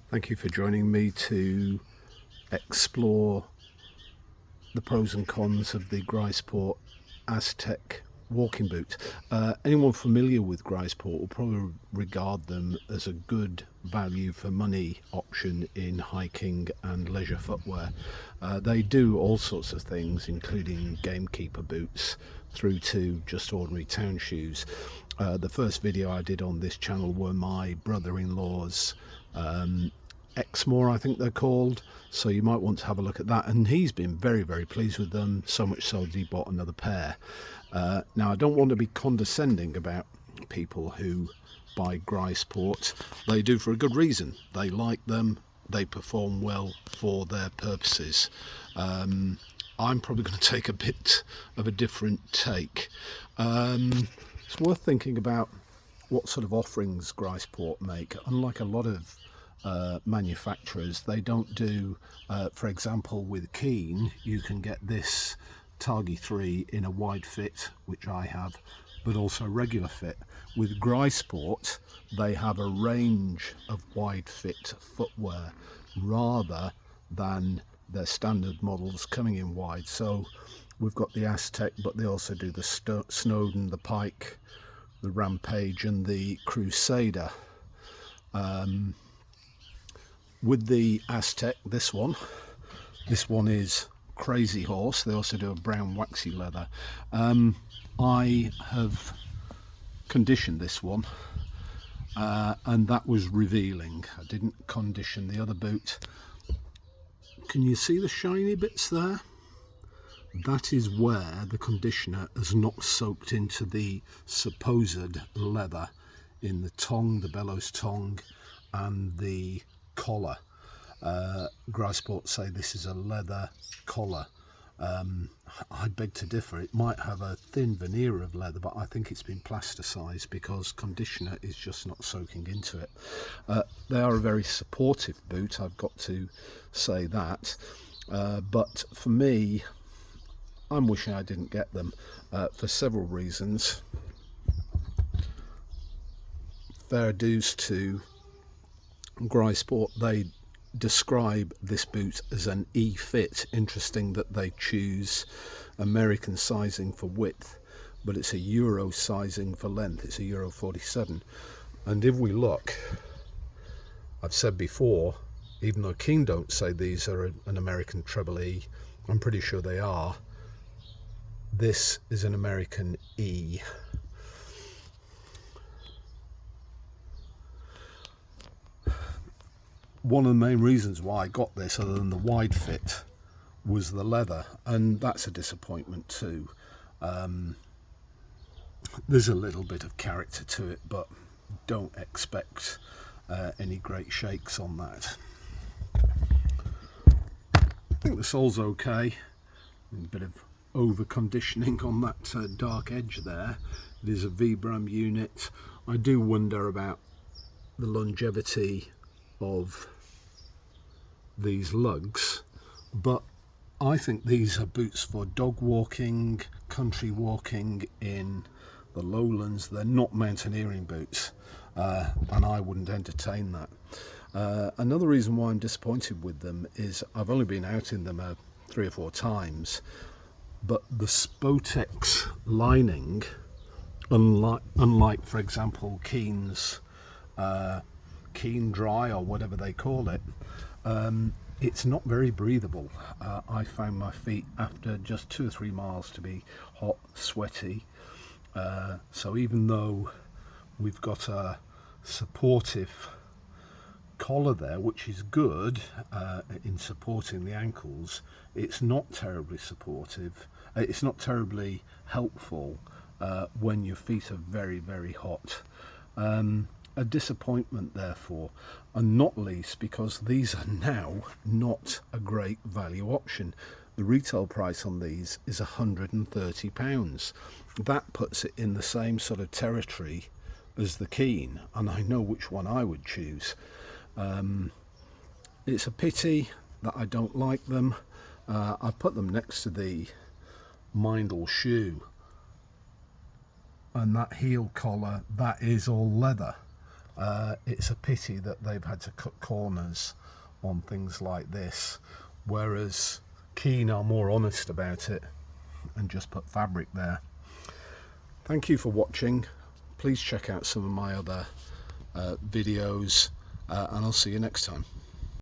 Thank you for joining me to explore the pros and cons of the Grisport Aztec walking boot. Anyone familiar with Grisport will probably regard them as a good value for money option in hiking and leisure footwear. They do all sorts of things, including gamekeeper boots through to just ordinary town shoes. The first video I did on this channel were my brother-in-law's Exmoor, I think they're called, so you might want to have a look at that. And he's been very pleased with them, so much so that he bought another pair. Now, I don't want to be condescending about people who buy Grisport. They do for a good reason. They like them, they perform well for their purposes. I'm probably going to take a bit of a different take. It's worth thinking about what sort of offerings Grisport make. Unlike a lot of manufacturers, they don't do, for example, with Keen, you can get this Targi 3 in a wide fit, which I have, but also regular fit. With Grisport, they have a range of wide fit footwear rather than their standard models coming in wide. So we've got the Aztec, but they also do the Snowden, the Pike, the Rampage and the Crusader. With the Aztec, this one is Crazy Horse. They also do a brown waxy leather. I have conditioned this one, and that was revealing. I didn't condition the other boot. Can you see the shiny bits there? That is where the conditioner has not soaked into the supposed leather in the tongue, the bellows tongue, and the collar. Grisport say this is a leather collar. I beg to differ. It might have a thin veneer of leather, but I think it's been plasticized because conditioner is just not soaking into it. They are a very supportive boot, I've got to say that, but for me, I'm wishing I didn't get them for several reasons. Fair dues to Grisport, they describe this boot as an E-fit. Interesting that they choose American sizing for width, but it's a Euro sizing for length. It's a Euro 47. And if we look, I've said before, even though Keen don't say these are an American treble E, I'm pretty sure they are. This is an American E. One of the main reasons why I got this, other than the wide fit, was the leather, and that's a disappointment too. There's a little bit of character to it, but don't expect any great shakes on that. I think the sole's okay. A bit of over conditioning on that dark edge there. It is a Vibram unit. I do wonder about the longevity of these lugs, but I think these are boots for dog walking, country walking in the lowlands. They're not mountaineering boots, and I wouldn't entertain that. Another reason why I'm disappointed with them is I've only been out in them 3 or 4 times, but the Spotex lining, unlike for example Keen's Keen Dry or whatever they call it, it's not very breathable. I found my feet after just 2 or 3 miles to be hot, sweaty. So even though we've got a supportive collar there, which is good in supporting the ankles, it's not terribly supportive. It's not terribly helpful when your feet are very hot. A disappointment therefore, and not least because these are now not a great value option. The retail price on these is £130. That puts it in the same sort of territory as the Keen, and I know which one I would choose. It's a pity that I don't like them. I put them next to the Mindel shoe, and that heel collar, that is all leather. It's a pity that they've had to cut corners on things like this, whereas Keen are more honest about it and just put fabric there. Thank you for watching. Please check out some of my other videos, and I'll see you next time.